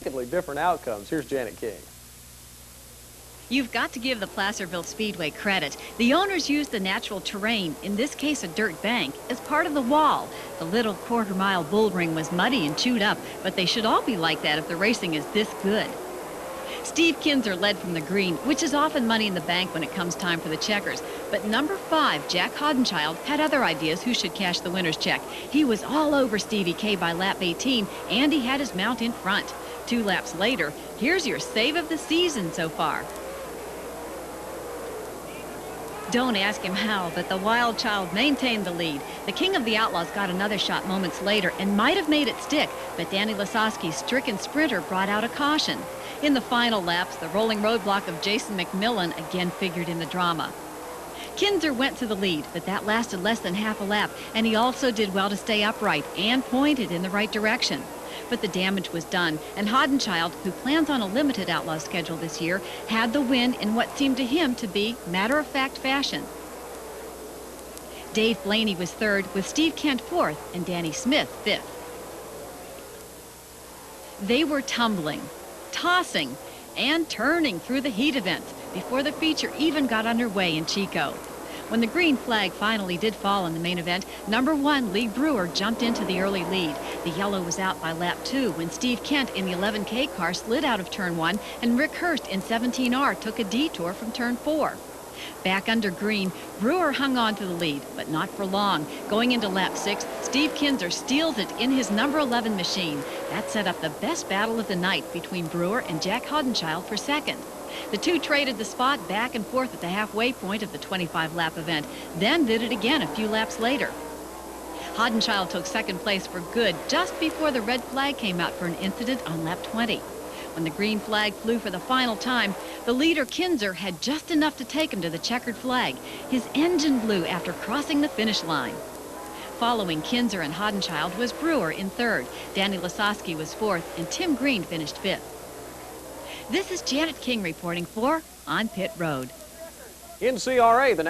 significantly different outcomes. Here's Janet King. You've got to give the Placerville Speedway credit. The owners used the natural terrain, in this case a dirt bank, as part of the wall. The little quarter-mile bull ring was muddy and chewed up, but they should all be like that if the racing is this good. Steve Kinzer led from the green, which is often money in the bank when it comes time for the checkers. But number 5, Jack Hoddenchild, had other ideas who should cash the winner's check. He was all over Stevie K by lap 18, and he had his mount in front. 2 laps later, here's your save of the season so far. Don't ask him how, but the Wild Child maintained the lead. The King of the Outlaws got another shot moments later and might have made it stick, but Danny Lasowski's stricken sprinter brought out a caution. In the final laps, the rolling roadblock of Jason McMillan again figured in the drama. Kinzer went to the lead, but that lasted less than half a lap, and he also did well to stay upright and pointed in the right direction. But the damage was done, and Hoddenchild, who plans on a limited Outlaw schedule this year, had the win in what seemed to him to be matter-of-fact fashion. Dave Blaney was 3rd, with Steve Kent 4th and Danny Smith 5th. They were tumbling, tossing, and turning through the heat events before the feature even got underway in Chico. When the green flag finally did fall in the main event, number 1, Lee Brewer, jumped into the early lead. The yellow was out by lap 2 when Steve Kent in the 11K car slid out of turn 1 and Rick Hurst in 17R took a detour from turn 4. Back under green, Brewer hung on to the lead, but not for long. Going into lap 6, Steve Kinzer steals it in his number 11 machine. That set up the best battle of the night between Brewer and Jack Hoddenchild for 2nd. The two traded the spot back and forth at the halfway point of the 25-lap event, then did it again a few laps later. Hoddenchild took 2nd place for good just before the red flag came out for an incident on lap 20. When the green flag flew for the final time, the leader Kinzer had just enough to take him to the checkered flag. His engine blew after crossing the finish line. Following Kinzer and Hoddenchild was Brewer in 3rd. Danny Lasowski was 4th, and Tim Green finished 5th. This is Janet King reporting for On Pit Road. In CRA, the